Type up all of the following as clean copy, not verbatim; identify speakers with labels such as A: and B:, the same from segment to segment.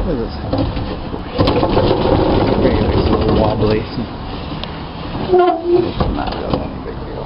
A: What is this? It's a little wobbly. It's not really any big deal.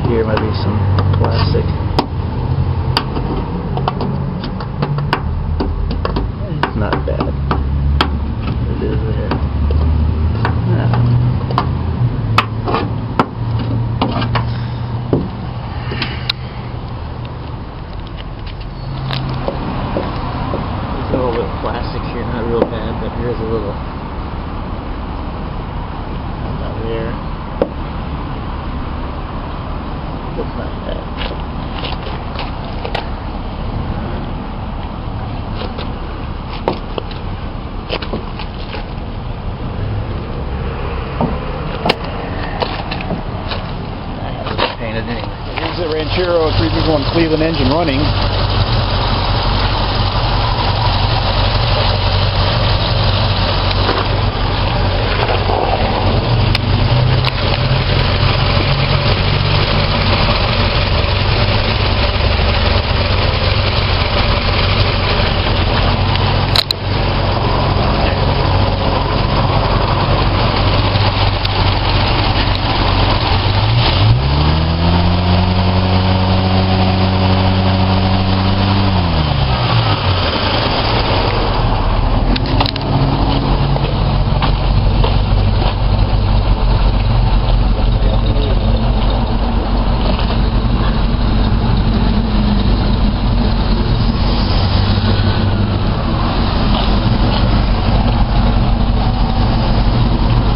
A: Here might be some plastic. It's not bad. It is there. Yeah. There's a little bit of plastic here, not real bad, but here's a little. Not there. That's not bad. It's painted anyway.
B: Here's the Ranchero 331 Cleveland engine running.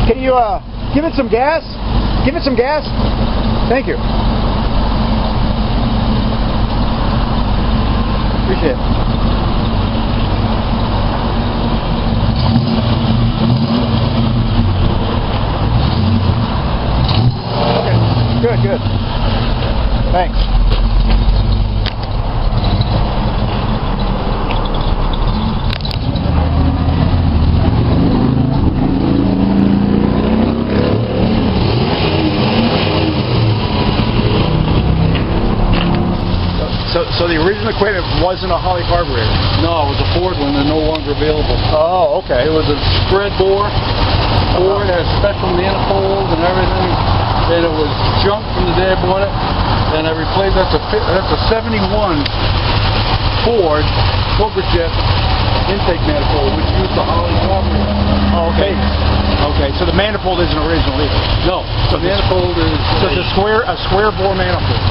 B: Can you give it some gas? Give it some gas. Thank you. Appreciate it. Okay. Good, good. Thanks. So the original equipment wasn't a Holley carburetor?
C: No, it was a Ford one. They're no longer available.
B: Oh, okay.
C: It was a spread bore. Ford had special manifolds and everything. And it was junk from the day I bought it. And I replaced that's a 71 Ford Cobra-Jet intake manifold, which used the Holley carburetor.
B: Oh, okay. Okay. So the manifold isn't original either.
C: No, the manifold is
B: a square bore manifold.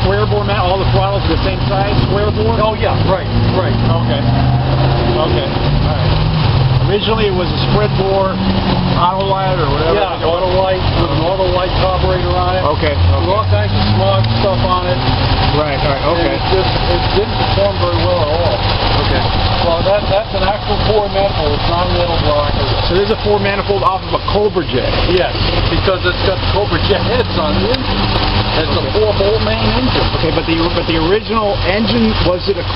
B: Square bore all the throttles are the same size, square bore?
C: Oh yeah, right.
B: Okay. Okay. Alright. Originally it was a spread bore, auto light or whatever.
C: Yeah, auto light with an auto light carburetor on it.
B: Okay.
C: With all kinds of smog stuff on it.
B: Right, okay.
C: And it didn't perform very well at all.
B: Okay.
C: Well, that's an actual Ford manifold. It's not a metal block.
B: So there's a Ford manifold off of a Cobra-Jet.
C: Yes, because it's got Cobra-Jet heads on the engine. It's a 4-bolt main engine.
B: Okay, but the original engine, was it a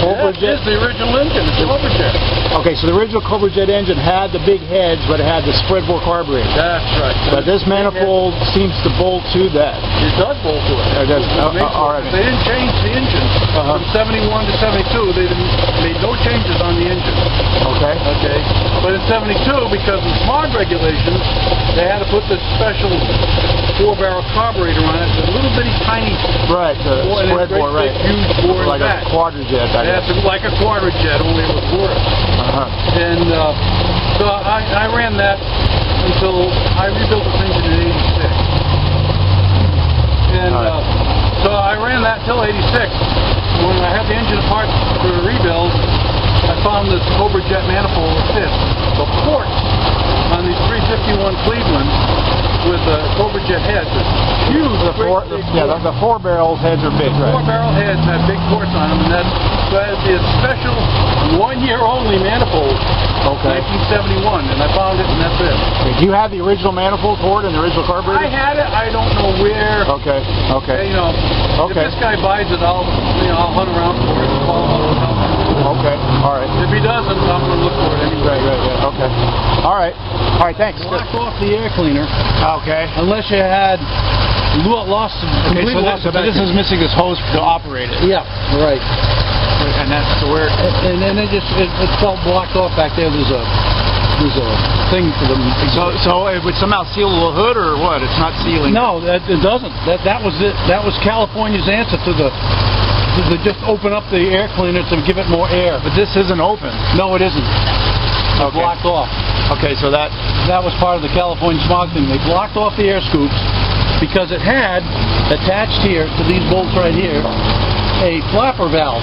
B: Cobra-Jet?
C: Yes, it's the original engine. It's a Cobra-Jet.
B: Okay, so the original Cobra-Jet engine had the big heads, but it had the spread bore carburetor.
C: That's right.
B: But this manifold seems to bolt to that.
C: It does bolt to it.
B: It does. All right.
C: They didn't change the engine from 71 to 72. They made no changes on the engine.
B: Okay.
C: Okay. But in 72, because of smog regulations, they had to put this special 4-barrel carburetor on it. It's a little bitty tiny.
B: Right. The spread bore, right.
C: Huge bore
B: like
C: in the back.
B: a Quadra-Jet.
C: Yeah, it's like a Quadra-Jet, only it was worse. And so I ran that until I rebuilt this engine in 86. And so I ran that till 86. When I had the engine apart for the rebuild, I found this Cobra-Jet manifold assist. The port on these 351 Cleveland with the Cobra-Jet heads is huge.
B: The 4-barrel heads are big, right?
C: 4-barrel heads have big ports on them, and that's the special 1-year only manifold.
B: Okay.
C: 1971, and I found it, and that's it.
B: Do you have the original manifold port and the original carburetor?
C: I had it. I don't know where.
B: Okay. Okay.
C: You know, if this guy buys it, I'll hunt around for it. Call him up and tell him.
B: Okay. All right.
C: If he doesn't, I'm going to look for it anyway.
B: Right. Yeah. Okay. All right. All right. Thanks.
C: Block off the air cleaner.
B: Okay.
C: Unless you had lost.
B: Okay. So this is missing this hose to operate it.
C: Yeah. Right.
B: And that's where.
C: And then it felt blocked off back there. There's a thing for them.
B: So it would somehow seal the hood, or what? It's not sealing.
C: No, it doesn't. That was it. That was California's answer to just open up the air cleaner to give it more air.
B: But this isn't open.
C: No, it isn't. It's
B: Okay.
C: blocked off.
B: Okay, so that
C: was part of the California smog thing. They blocked off the air scoops because it had attached here to these bolts right here a flapper valve.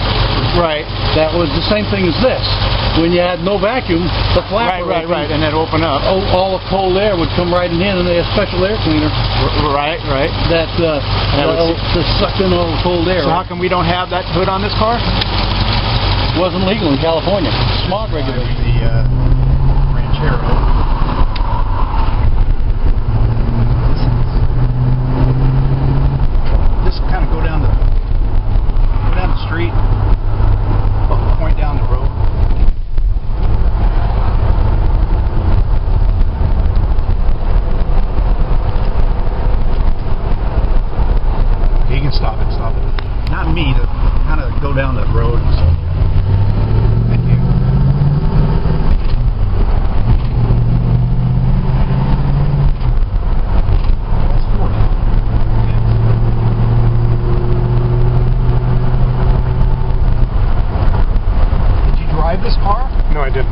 B: Right.
C: That was the same thing as this. When you had no vacuum, the flapper
B: Right, and then open up.
C: all the cold air would come right in here, and they had a special air cleaner.
B: Right.
C: That to suck in all the cold air.
B: So how come we don't have that hood on this car?
C: Wasn't legal in California. Smog regulations.
B: The Ranchero. Just kind of go down the street, point down the road. Okay, you can stop it. Not me, to kind of go down the road and stuff. Thank you. This car?
D: No, I didn't.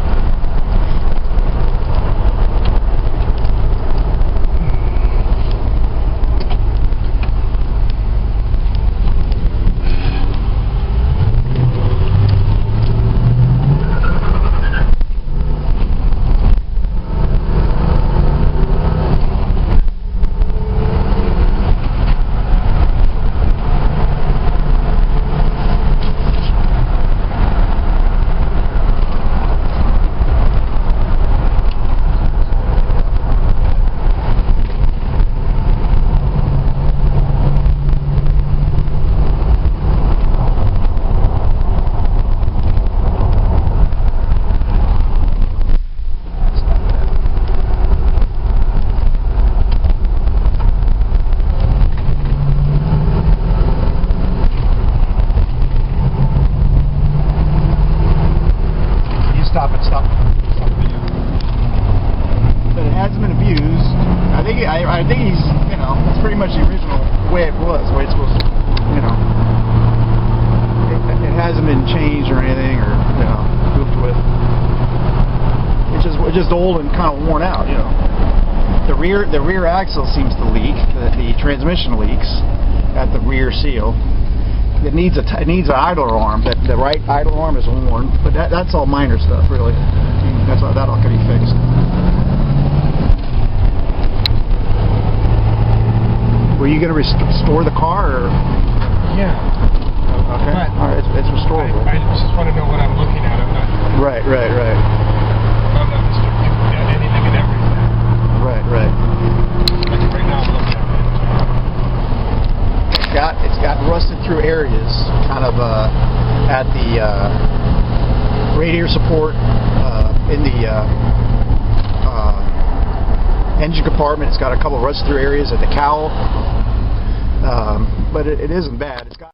D: Stop the video. But it hasn't been abused. I think he's, it's pretty much the original way it was, the way it's supposed to, It hasn't been changed or anything, or, goofed with. It's just old and kind of worn out, The rear axle seems to leak. The transmission leaks at the rear seal. It needs an idler arm. The right idler arm is worn, but that's all minor stuff, really. That all can be fixed. Were you going to restore the car, or? Yeah.
B: Okay. All right, it's restorable.
D: I just want to know what I'm looking at. I'm not.
B: Right.
D: I'm not looking at anything and everything.
B: Right.
D: Like right now, I'm looking at it.
B: It's got rusted through areas, kind of at the radiator support,
D: in the engine compartment. It's got a couple rust through areas at the cowl, but it isn't bad. It's got